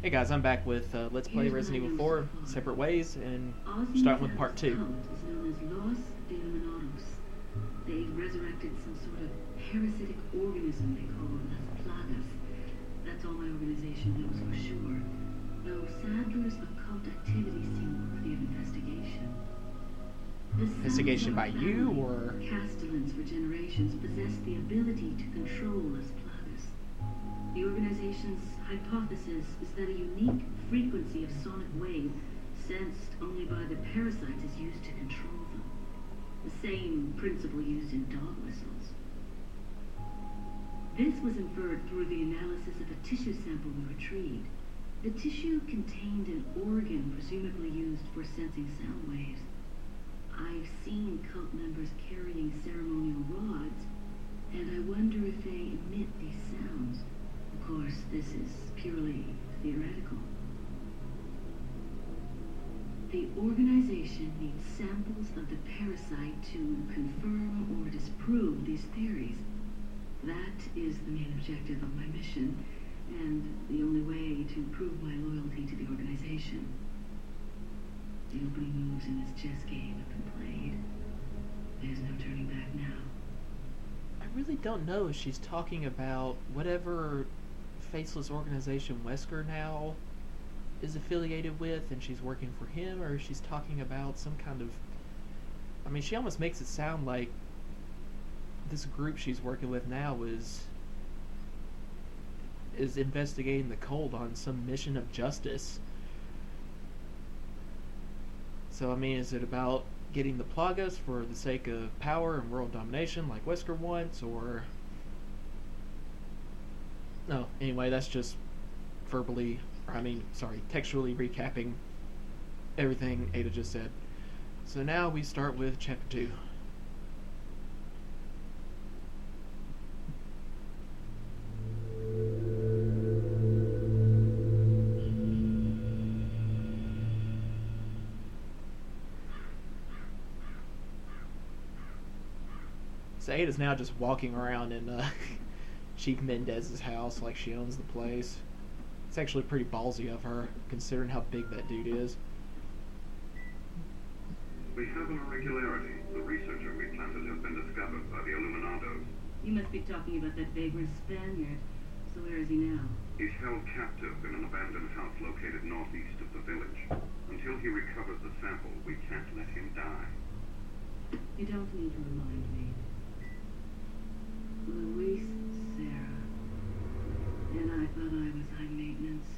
Hey guys, I'm back with Let's Play Here's what Resident I Evil know 4 so far. Separate Ways, and starting with part Ozzy 2. cult is known as Los Illuminados. They resurrected some sort of parasitic organism they call Las Plagas. That's all my organization knows for sure. Though Sadler's occult activities seem worthy of investigation. The Investigation by you, family, or... Castellans for generations possessed the ability to control Las Plagas. The organization's hypothesis is that a unique frequency of sonic wave sensed only by the parasites is used to control them. The same principle used in dog whistles. This was inferred through the analysis of a tissue sample we retrieved. The tissue contained an organ presumably used for sensing sound waves. I've seen cult members carrying ceremonial rods, and I wonder if they emit these sounds. Of course, this is purely theoretical. The organization needs samples of the parasite to confirm or disprove these theories. That is the main objective of my mission, and the only way to prove my loyalty to the organization. The opening moves in this chess game have been played. There's no turning back now. I really don't know if she's talking about whatever faceless organization Wesker now is affiliated with and she's working for him, or if she's talking about some kind of... I mean, she almost makes it sound like this group she's working with now is investigating the cult on some mission of justice. So, I mean, is it about getting the Plagas for the sake of power and world domination like Wesker wants, or... No, anyway, that's just textually recapping everything Ada just said. So now we start with Chapter 2. So Ada's now just walking around in Chief Mendez's house like she owns the place. It's actually pretty ballsy of her, considering how big that dude is. We have an irregularity. The researcher we planted has been discovered by the Illuminados. You must be talking about that vagrant Spaniard. So where is he now? He's held captive in an abandoned house located northeast of the village. Until he recovers the sample, we can't let him die. You don't need to remind me. Luis Serra. And I thought I was high maintenance.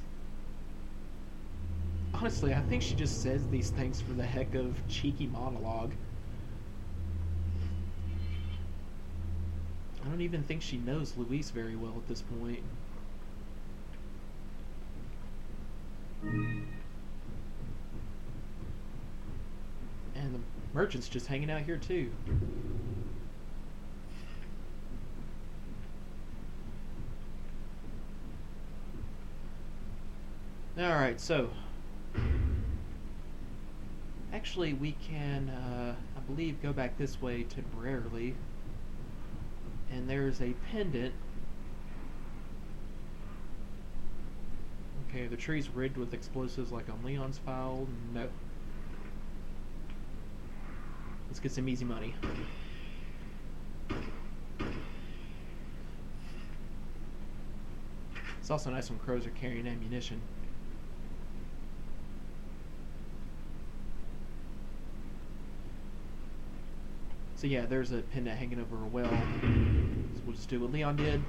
Honestly, I think she just says these things for the heck of cheeky monologue. I don't even think she knows Luis very well at this point. And the merchant's just hanging out here too. Alright, so actually we can, I believe, go back this way temporarily. And there's a pendant. Okay, the tree's rigged with explosives like on Leon's file. No. Let's get some easy money. It's also nice when crows are carrying ammunition. So yeah, there's a pendant hanging over a well. So we'll just do what Leon did.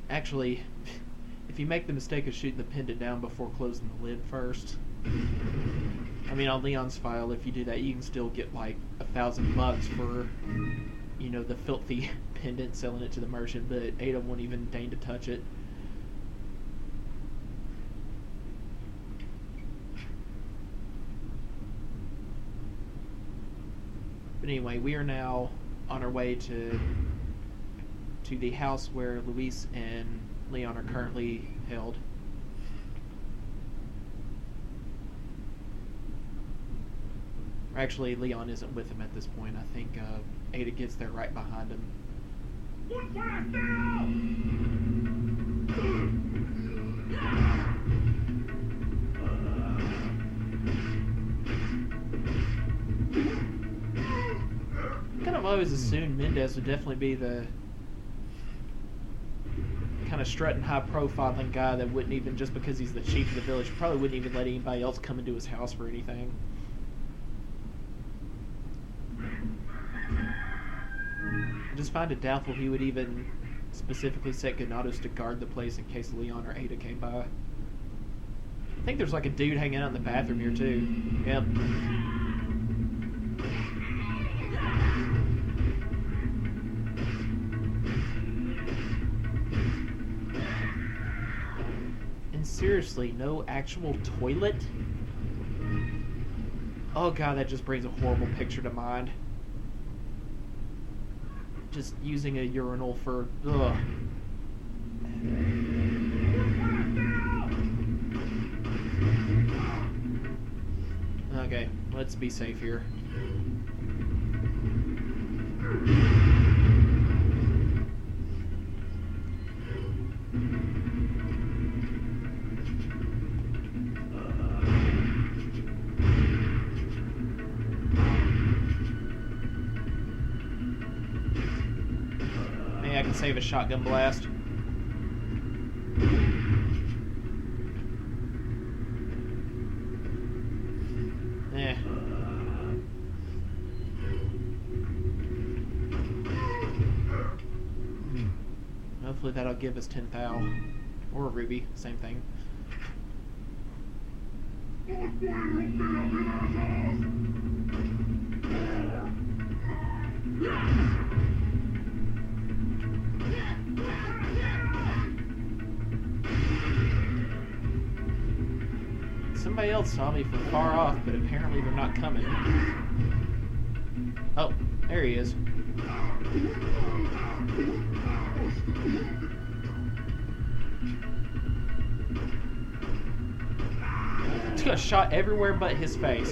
Actually, if you make the mistake of shooting the pendant down before closing the lid first, I mean, on Leon's file, if you do that, you can still get like $1,000 for, you know, the filthy pendant, selling it to the merchant, but Ada won't even deign to touch it. But anyway, we are now on our way to the house where Luis and Leon are currently held. Actually, Leon isn't with him at this point. I think Ada gets there right behind him. I always assumed Mendez would definitely be the kind of strutting, high-profiling guy that wouldn't even, just because he's the chief of the village, probably wouldn't even let anybody else come into his house for anything. I just find it doubtful he would even specifically set Ganados to guard the place in case Leon or Ada came by. I think there's like a dude hanging out in the bathroom here too. Yep. And seriously, no actual toilet? Oh god, that just brings a horrible picture to mind. Just using a urinal for... ugh. Okay, let's be safe here. Maybe I can save a shotgun blast. Hopefully that'll give us 10 thou. Or a ruby, same thing. Somebody else saw me from far off, but apparently they're not coming. Oh, there he is. He got shot everywhere but his face.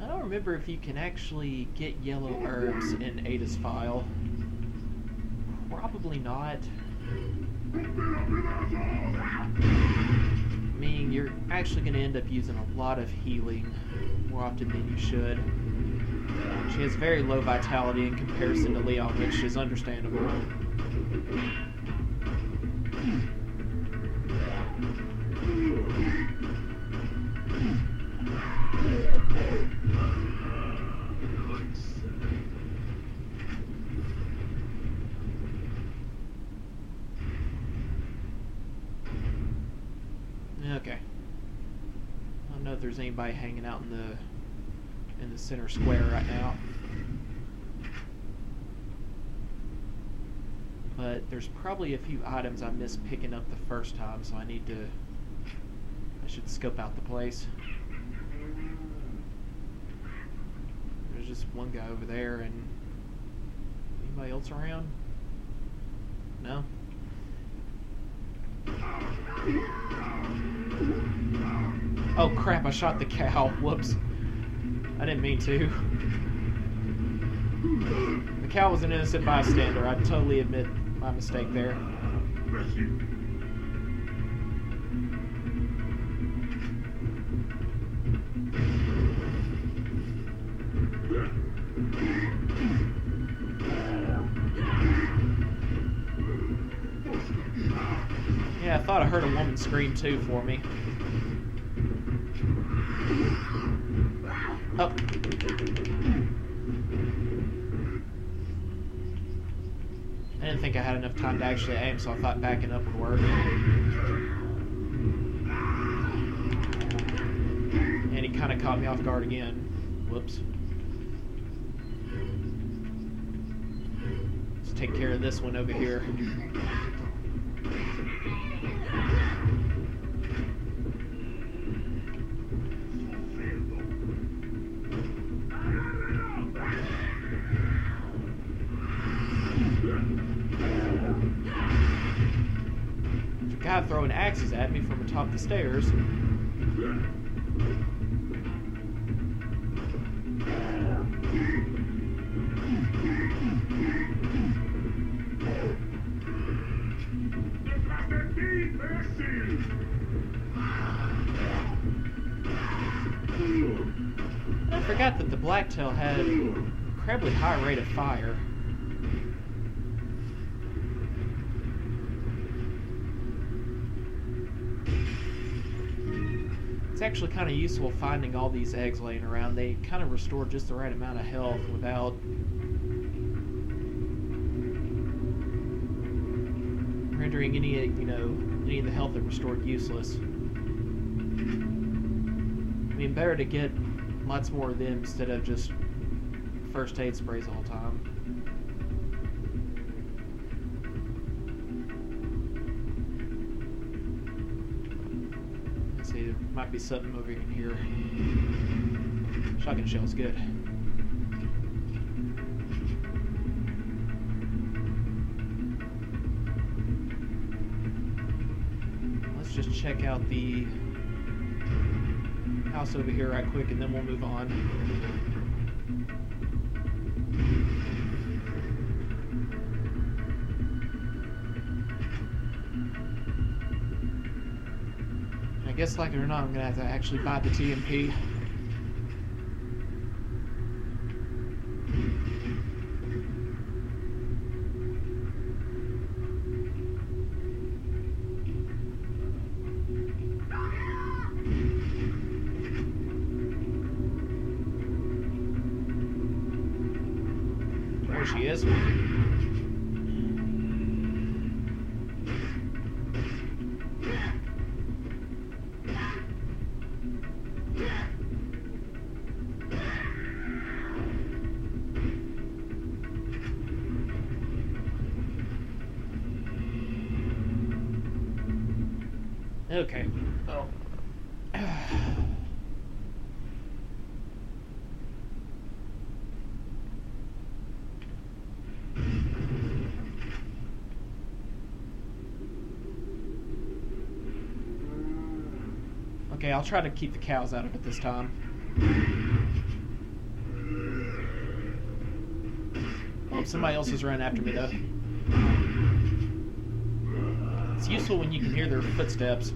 I don't remember if you can actually get yellow herbs in Ada's file. Probably not. Meaning you're actually going to end up using a lot of healing more often than you should. She has very low vitality in comparison to Leon, which is understandable. Okay. I don't know if there's anybody hanging out in the center square right now. But there's probably a few items I missed picking up the first time, so I should scope out the place. There's just one guy over there, and anybody else around? No? Oh crap, I shot the cow. Whoops. I didn't mean to. The cow was an innocent bystander. I totally admit my mistake there. Yeah, I thought I heard a woman scream too for me. Oh. I didn't think I had enough time to actually aim, so I thought backing up would work. And he kind of caught me off guard again. Whoops. Let's take care of this one over here. Guy throwing axes at me from atop the stairs. And I forgot that the Blacktail had an incredibly high rate of fire. It's actually kind of useful finding all these eggs laying around. They kind of restore just the right amount of health without rendering any of the health that restored useless. I mean, better to get lots more of them instead of just first aid sprays all the time. Let's see, there might be something over in here. Shotgun shell's good. Let's just check out the house over here right quick and then we'll move on. I guess, like it or not, I'm gonna have to actually buy the TMP. There she is. Okay. Well. Okay, I'll try to keep the cows out of it this time. Oh, somebody else is running after me, though. It's useful when you can hear their footsteps.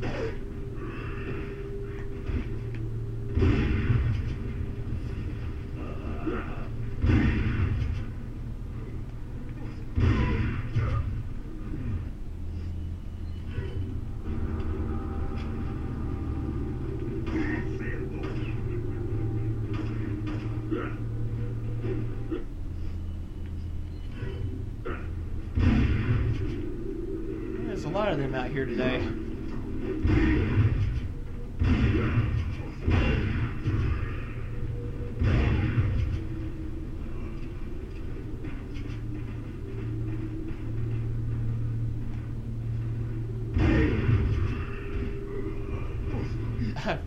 There's a lot of them out here today.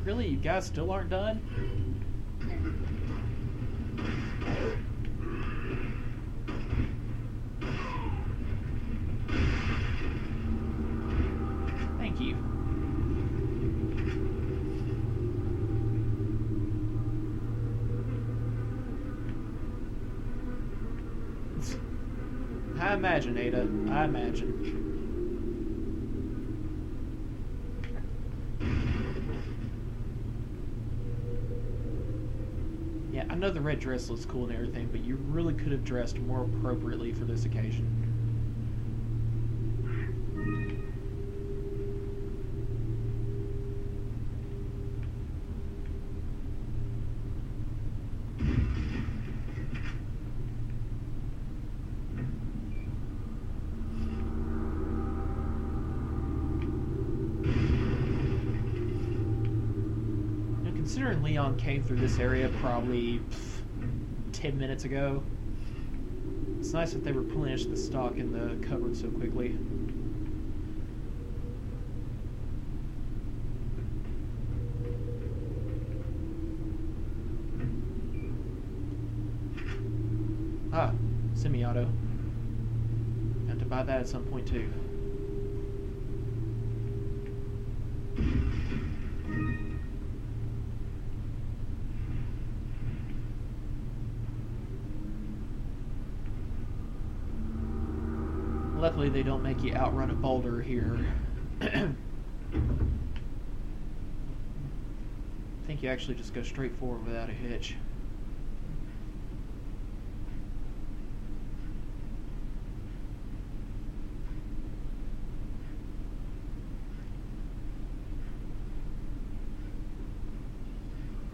Really? You guys still aren't done? Thank you. I imagine, Ada. I imagine. Yeah, I know the red dress looks cool and everything, but you really could have dressed more appropriately for this occasion. Considering Leon came through this area probably 10 minutes ago, it's nice that they replenished the stock in the cupboard so quickly. Ah, semi-auto. Have to buy that at some point too. Luckily, they don't make you outrun a boulder here. I think you actually just go straight forward without a hitch.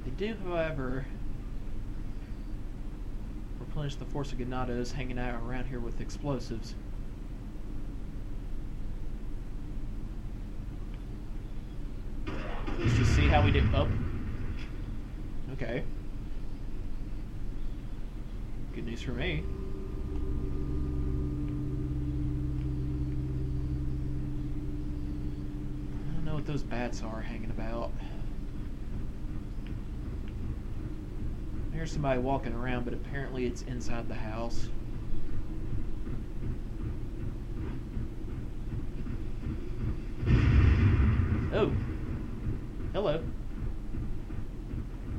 They do, however, replenish the force of Ganados hanging out around here with explosives. Let's just see how we do. Oh. Okay. Good news for me. I don't know what those bats are hanging about. There's somebody walking around, but apparently it's inside the house. Oh. Hello.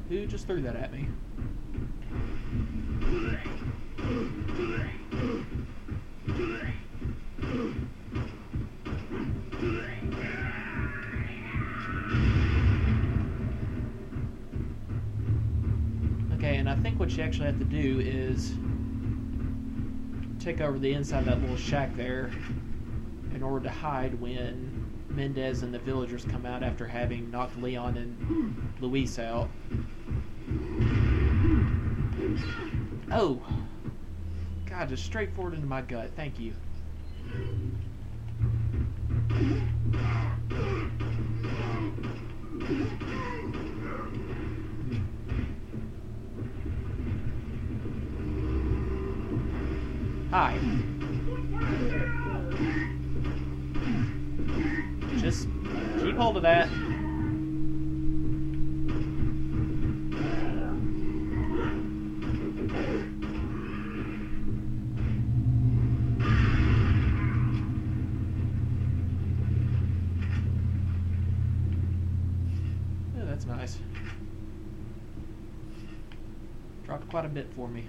Who just threw that at me? Okay, and I think what you actually have to do is take over the inside of that little shack there in order to hide when Mendez and the villagers come out after having knocked Leon and Luis out. Oh! God, just straight forward into my gut. Thank you. Hi. Just keep hold of that. Oh, that's nice. Dropped quite a bit for me.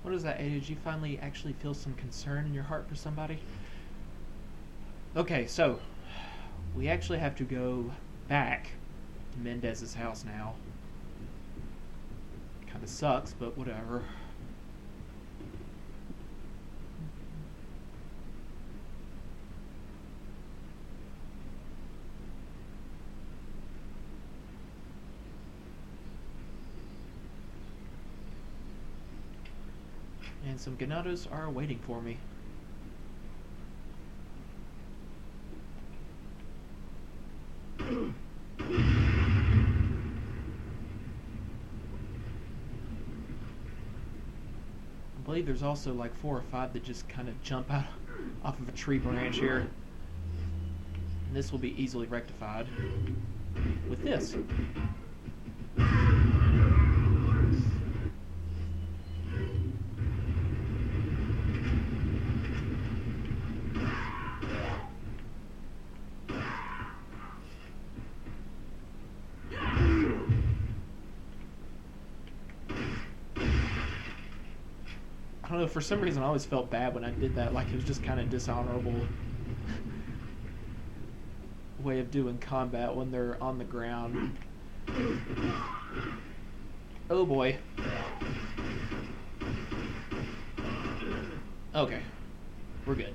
What is that, Ada? Did you finally actually feel some concern in your heart for somebody? Okay, so we actually have to go back to Mendez's house now. Kinda sucks, but whatever. And some Ganados are waiting for me. I believe there's also like 4 or 5 that just kind of jump out off of a tree branch here. And this will be easily rectified with this. I don't know, for some reason I always felt bad when I did that, like it was just kind of dishonorable way of doing combat when they're on the ground. Oh boy. Okay, we're good.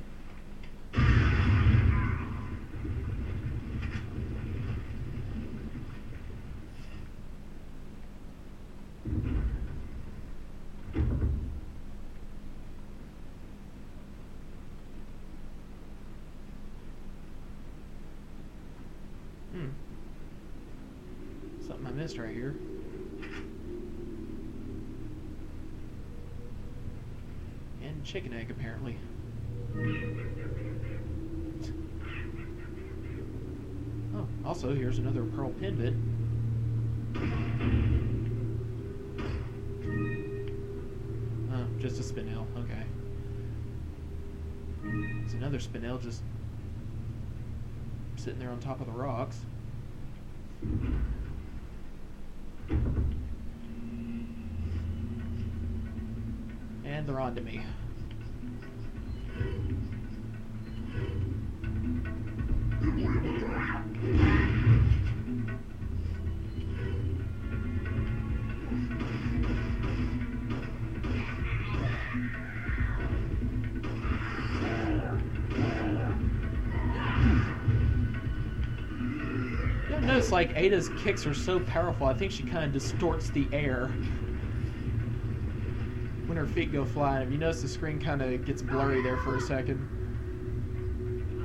Something I missed right here. And chicken egg, apparently. Oh, Also, here's another pearl pendant. Oh, just a spinel. Okay. It's another spinel just sitting there on top of the rocks. And they're on to me. Notice like Ada's kicks are so powerful, I think she kind of distorts the air when her feet go flying. If you notice, the screen kind of gets blurry there for a second.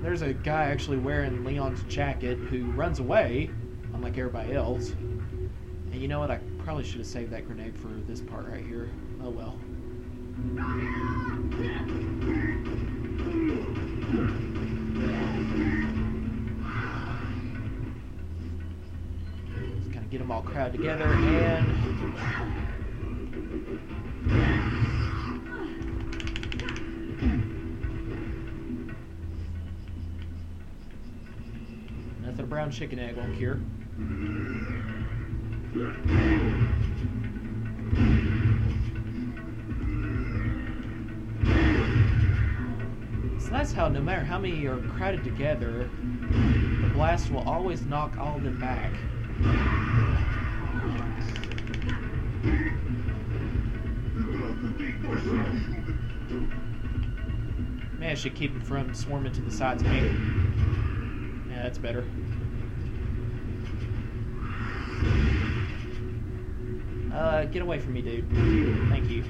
There's a guy actually wearing Leon's jacket who runs away, unlike everybody else. And you know what? I probably should have saved that grenade for this part right here. Oh well. Just kind of get them all crowded together and... Nothing a brown chicken egg won't cure. It's nice how no matter how many are crowded together, the blast will always knock all of them back. Man, I should keep them from swarming to the sides of me. Yeah, that's better. Get away from me, dude. Thank you.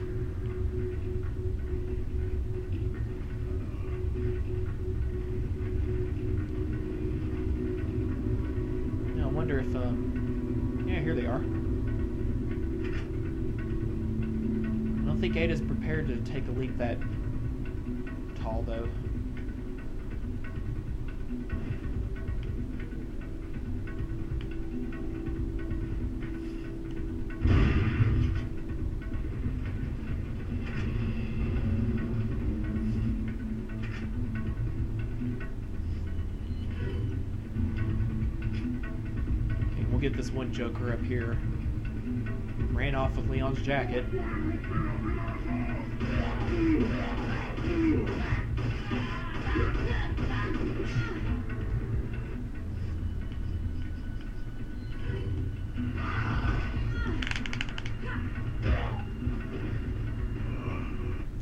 Now, I wonder if, yeah, here they are. I don't think Ada's prepared to take a leap that tall, though. Get this one Joker up here. Ran off with Leon's jacket.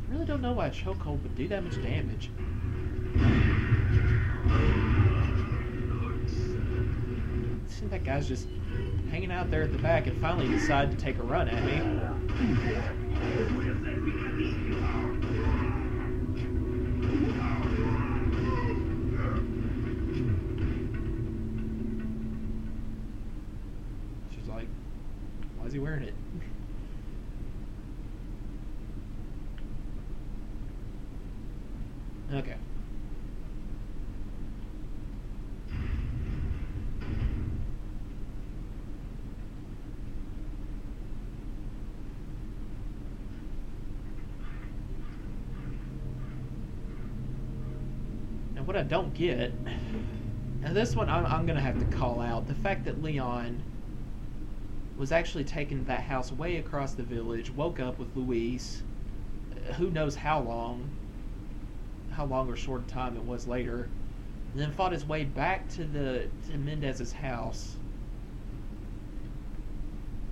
Really don't know why a chokehold would do that much damage. That guy's just hanging out there at the back and finally decided to take a run at me. She's like, why is he wearing it? Okay. What I don't get, and this one I'm going to have to call out, the fact that Leon was actually taken to that house way across the village, woke up with Luis, who knows how long or short time it was later, and then fought his way back to Mendez's house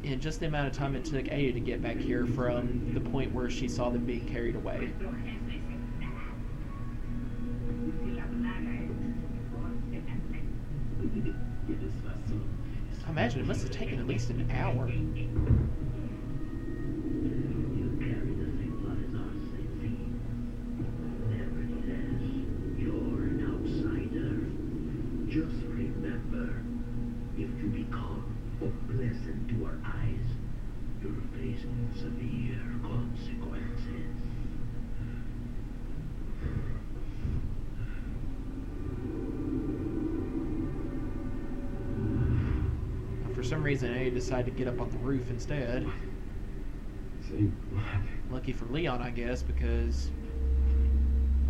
in just the amount of time it took Ada to get back here from the point where she saw them being carried away. I imagine it must have taken at least an hour. You're an outsider. Just remember, if you become unpleasant to our eyes, you'll face severe consequences. some reason, Ada decided to get up on the roof instead. Say what? Lucky for Leon, I guess, because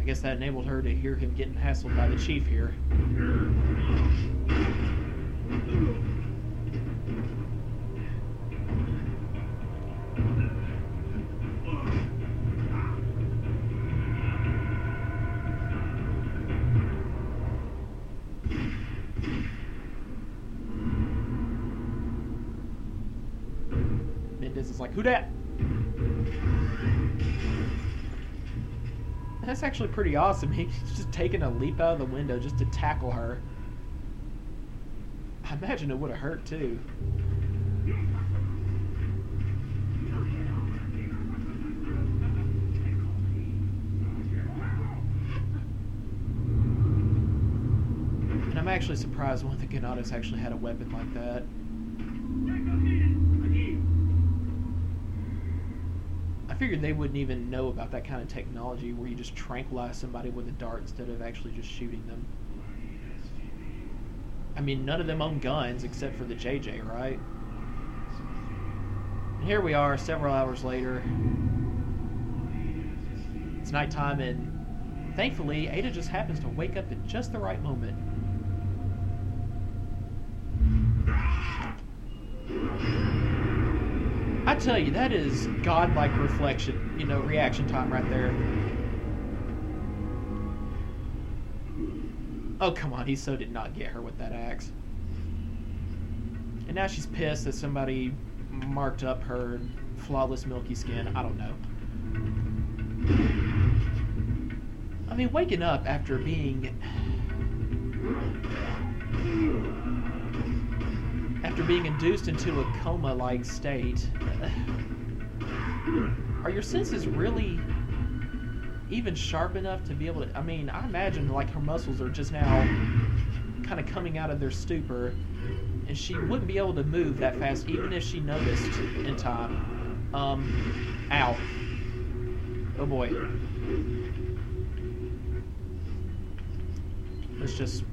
I guess that enabled her to hear him getting hassled by the chief here. Mendez is like, "Who dat?" That's actually pretty awesome. He's just taking a leap out of the window just to tackle her. I imagine it would have hurt too. And I'm actually surprised one of the Ganados actually had a weapon like that. I figured they wouldn't even know about that kind of technology where you just tranquilize somebody with a dart instead of actually just shooting them. I mean, none of them own guns except for the JJ, right? And here we are several hours later. It's nighttime, and thankfully Ada just happens to wake up at just the right moment. I tell you, that is godlike reflection, reaction time right there. Oh, come on, he so did not get her with that axe. And now she's pissed that somebody marked up her flawless milky skin. I don't know. I mean, waking up after being induced into a coma-like state, are your senses really even sharp enough to be able to... I mean, I imagine like her muscles are just now kind of coming out of their stupor, and she wouldn't be able to move that fast even if she noticed in time. Ow. Oh boy. Let's just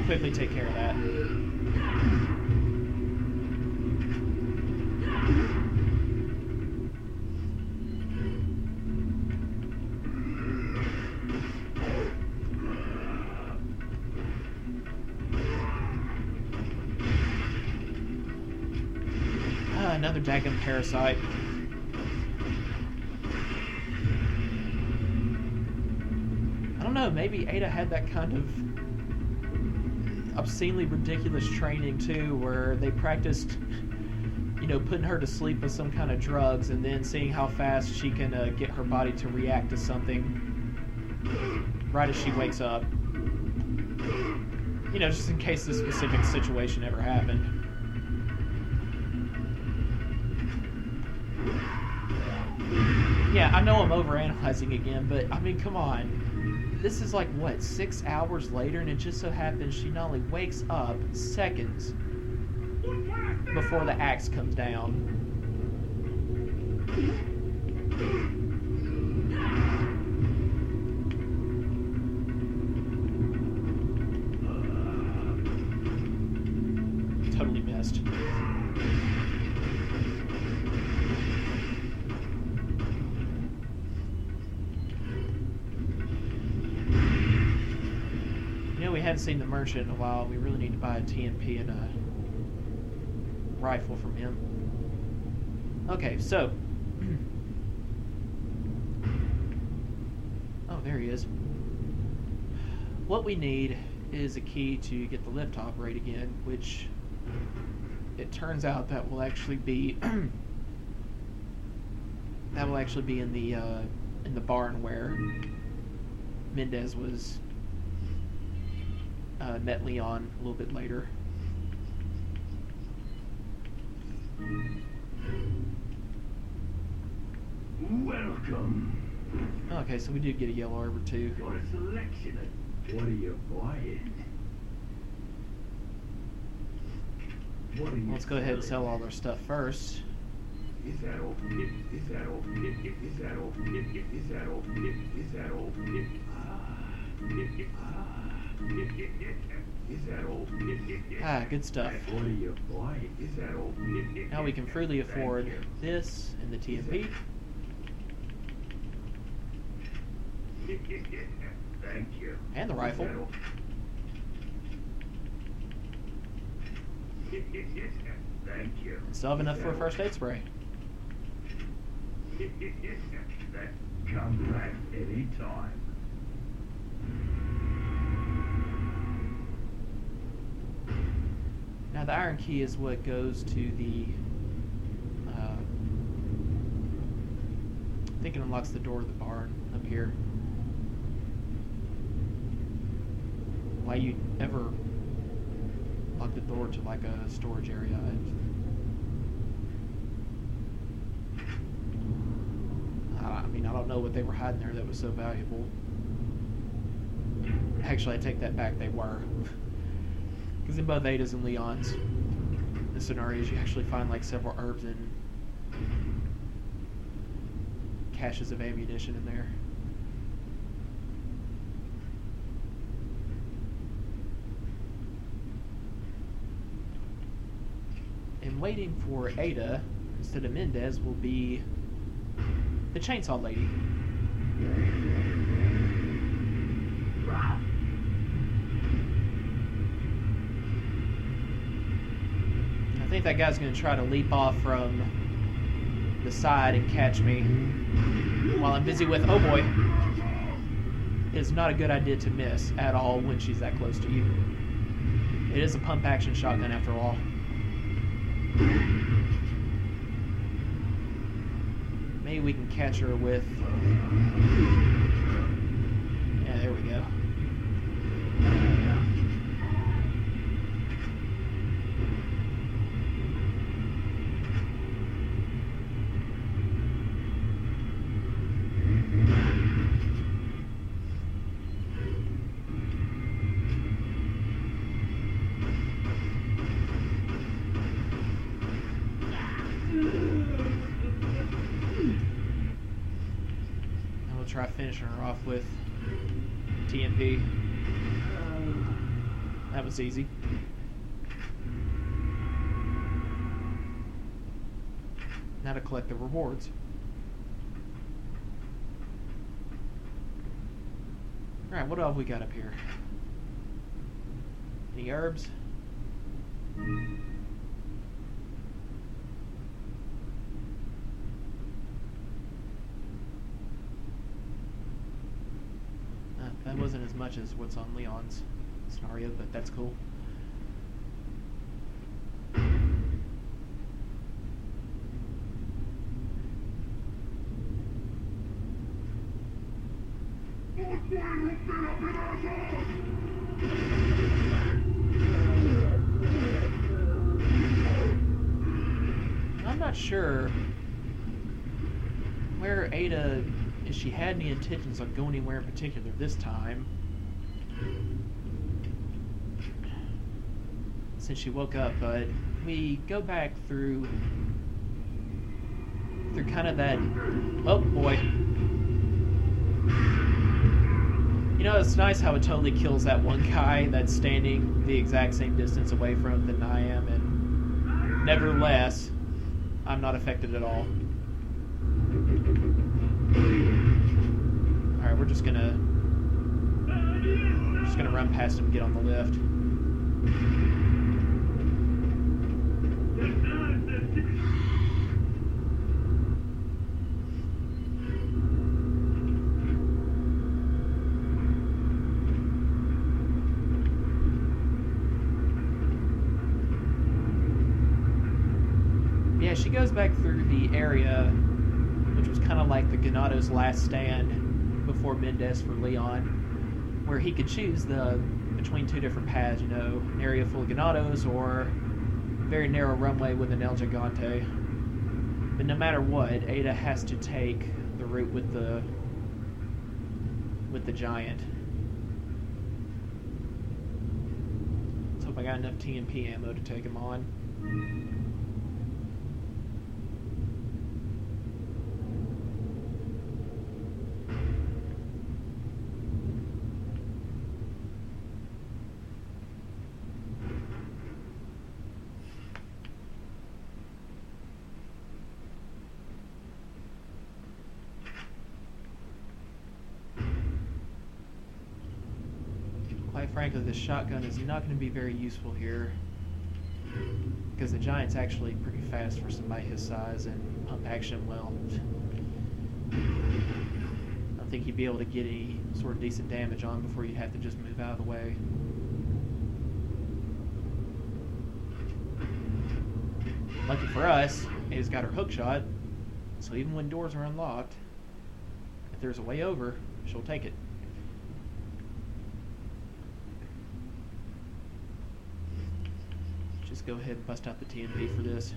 quickly take care of that. Another daggum parasite. I don't know, maybe Ada had that kind of obscenely ridiculous training too, where they practiced, putting her to sleep with some kind of drugs and then seeing how fast she can get her body to react to something right as she wakes up. Just in case this specific situation ever happened. Yeah, I know I'm overanalyzing again, but I mean, come on. This is like, what, 6 hours later, and it just so happens she not only wakes up seconds before the axe comes down. Totally missed. We hadn't seen the merchant in a while. We really need to buy a TMP and a rifle from him. Okay, so. Oh, there he is. What we need is a key to get the lift to operate again, which it turns out that will actually be in the barn where Mendez was met Leon a little bit later. Welcome. Okay, so we did get a yellow arbor too. Got a selection of... What are you buying? What are you Let's go ahead and sell all our stuff first. Is that all? Is that all? Is that all? Is that all? Is that all? Is that all? Ah, good stuff. What are you buying? Is that all? Now we can freely Thank afford you. this and the TMP. Thank you. And the rifle. Is that all? Thank you. Still have enough Is for a that first aid spray. Come back anytime. Now the iron key is what goes to the I think it unlocks the door of the barn up here. Why you ever lock the door to like a storage area? I mean, I don't know what they were hiding there that was so valuable. Actually, I take that back, they were. Because in both Ada's and Leon's the scenarios, you actually find like several herbs and caches of ammunition in there. And waiting for Ada instead of Mendez will be the chainsaw lady. I think that guy's going to try to leap off from the side and catch me while I'm busy with, oh boy. It's not a good idea to miss at all when she's that close to you. It is a pump action shotgun after all. Maybe we can catch her with... Yeah, there we go. Try finishing her off with TMP. That was easy. Now to collect the rewards. Alright, what have we got up here? Any herbs? That wasn't as much as what's on Leon's scenario, but that's cool. I'm not sure where Ada, if she had any intentions of going anywhere in particular this time, since she woke up, but we go back through kind of that, oh boy. You know, it's nice how it totally kills that one guy that's standing the exact same distance away from than I am, and nevertheless, I'm not affected at all. Alright, we're just gonna run past him and get on the lift. Yeah, she goes back through the area, which was kind of like the Ganado's last stand before Mendez for Leon, where he could choose between two different paths, you know, an area full of Ganados or a very narrow runway with an El Gigante. But no matter what, Ada has to take the route with the giant. Let's hope I got enough TMP ammo to take him on. frankly, this shotgun is not going to be very useful here. Because the Giant's actually pretty fast for somebody his size and pump action well. I don't think you'd be able to get any sort of decent damage on before you'd have to just move out of the way. Lucky for us, Ada's got her hook shot, so even when doors are unlocked, if there's a way over, she'll take it. Just go ahead and bust out the TMP for this.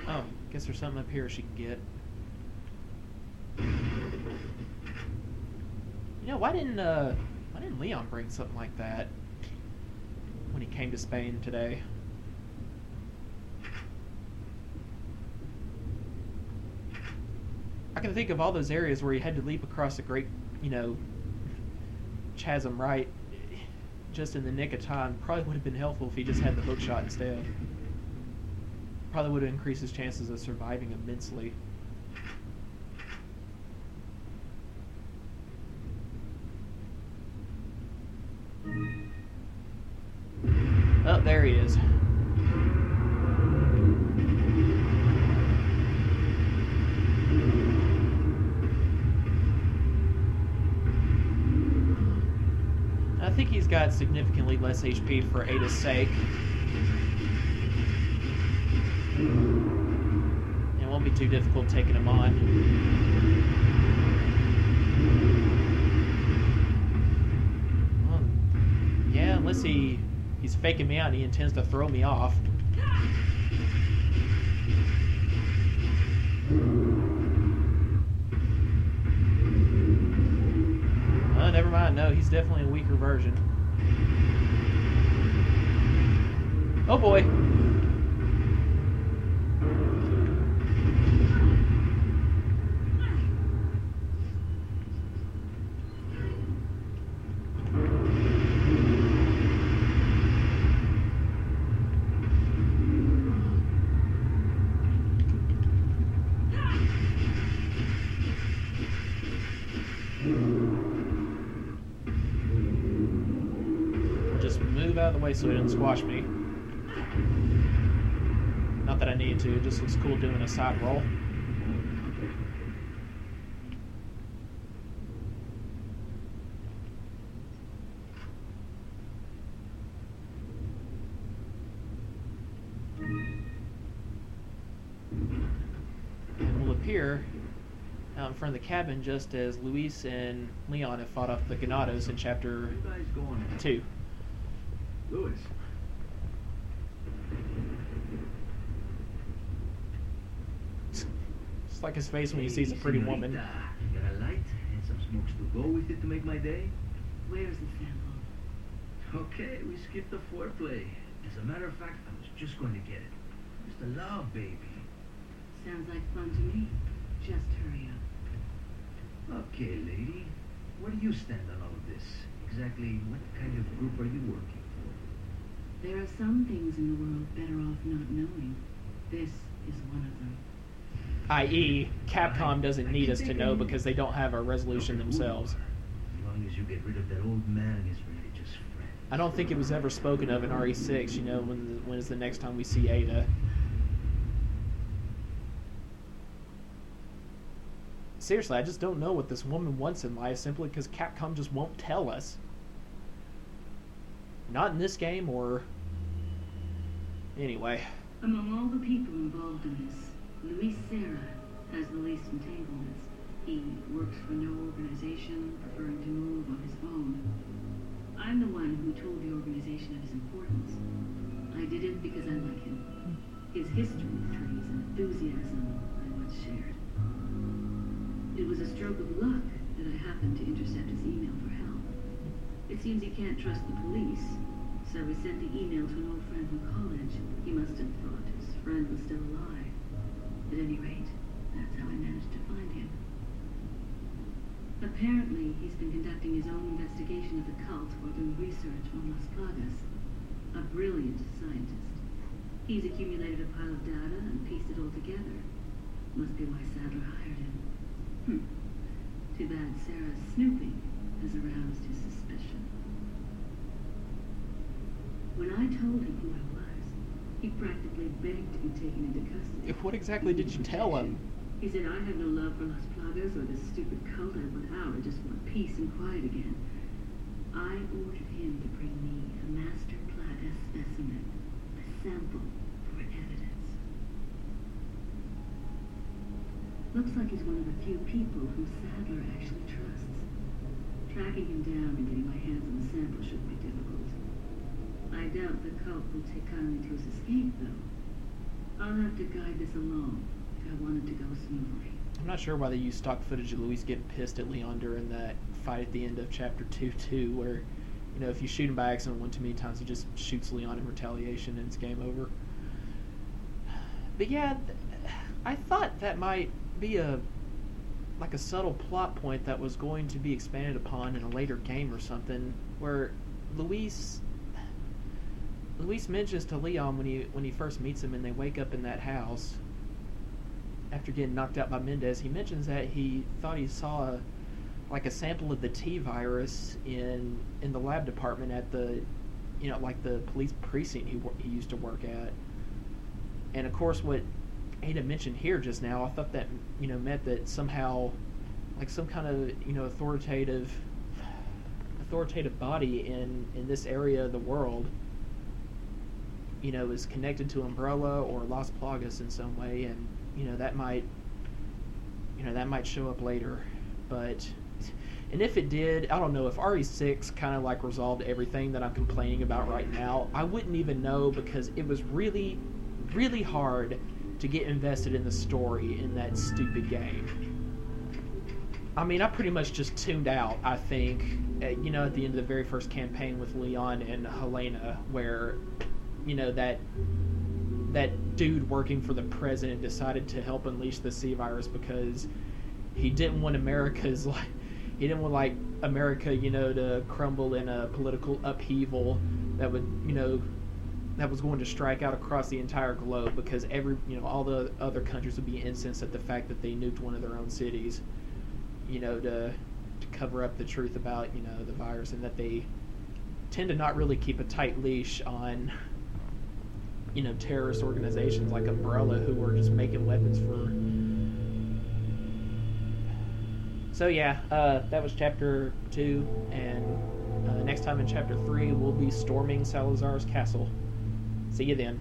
Oh, guess there's something up here she can get. You know, why didn't Leon bring something like that when he came to Spain today? I can think of all those areas where he had to leap across a great, chasm right just in the nick of time. Probably would have been helpful if he just had the hook shot instead. Probably would have increased his chances of surviving immensely. Oh, there he is. I think he's got significantly less HP for Ada's sake. It won't be too difficult taking him on. Well, yeah, unless he's faking me out and he intends to throw me off. Oh, never mind. No, he's definitely a weaker version. Oh boy. Out of the way so he doesn't squash me. Not that I need to, it just looks cool doing a side roll. And we'll appear out in front of the cabin just as Luis and Leon have fought off the Ganados in chapter 2. Louis. It's like his face when he sees a pretty woman. Got a light and some smokes to go with it to make my day? Where's the sample? Okay, we skipped the foreplay. As a matter of fact, I was just going to get it. Just a love, baby. Sounds like fun to me. Just hurry up. Okay, lady. Where do you stand on all of this? Exactly what kind of group are you working? There are some things in the world better off not knowing. This is one of them. I.e., Capcom doesn't need us to know because they don't have a resolution themselves. As long as you get rid of that old man and his religious friend. I don't think it was ever spoken of in RE6, when is the next time we see Ada. Seriously, I just don't know what this woman wants in life simply because Capcom just won't tell us. Not in this game, or... Anyway. Among all the people involved in this, Luis Serra has the least entanglements. He works for no organization, preferring to move on his own. I'm the one who told the organization of his importance. I did it because I like him. His history with trees and enthusiasm I once shared. It was a stroke of luck that I happened to intercept his email for help. It seems he can't trust the police, so he sent the email to an old friend from college. He must have thought his friend was still alive. At any rate, that's how I managed to find him. Apparently, he's been conducting his own investigation of the cult while doing research on Las Plagas. A brilliant scientist. He's accumulated a pile of data and pieced it all together. Must be why Sadler hired him. Too bad Sarah's snooping has aroused his suspicion. When I told him who I was, he practically begged to be taken into custody. What exactly did you tell him? He said I have no love for Las Plagas or this stupid cult I want out. I just want peace and quiet again. I ordered him to bring me a master Plaga specimen, a sample for evidence. Looks like he's one of the few people whom Sadler actually trusts. Tracking him down and getting my hands on the sample shouldn't be difficult. I doubt the cult will take kindly to his escape, though. I'll have to guide this along if I want it to go smoothly. I'm not sure why they used stock footage of Luis getting pissed at Leon during that fight at the end of Chapter 2 too, where, you know, if you shoot him by accident one too many times, he just shoots Leon in retaliation and it's game over. But yeah, I thought that might be a subtle plot point that was going to be expanded upon in a later game or something, where Luis mentions to Leon when he first meets him and they wake up in that house after getting knocked out by Mendez, he mentions that he thought he saw a sample of the T virus in the lab department at the, you know, like the police precinct he used to work at. And of course, what Ada mentioned here just now, I thought that, you know, meant that somehow, like some kind of, you know, authoritative body in this area of the world, you know, is connected to Umbrella or Las Plagas in some way, and you know that might show up later. But and if it did, I don't know, if RE6 kind of like resolved everything that I'm complaining about right now, I wouldn't even know, because it was really, really hard to get invested in the story in that stupid game. I mean, I pretty much just tuned out, I think, you know, at the end of the very first campaign with Leon and Helena, where, you know, that dude working for the president decided to help unleash the C virus because he didn't want America, you know, to crumble in a political upheaval that would, you know, that was going to strike out across the entire globe, because all the other countries would be incensed at the fact that they nuked one of their own cities, you know, to cover up the truth about, you know, the virus, and that they tend to not really keep a tight leash on, you know, terrorist organizations like Umbrella, who are just making weapons for. So yeah, that was Chapter 2, and next time in Chapter 3 we'll be storming Salazar's castle. See you then.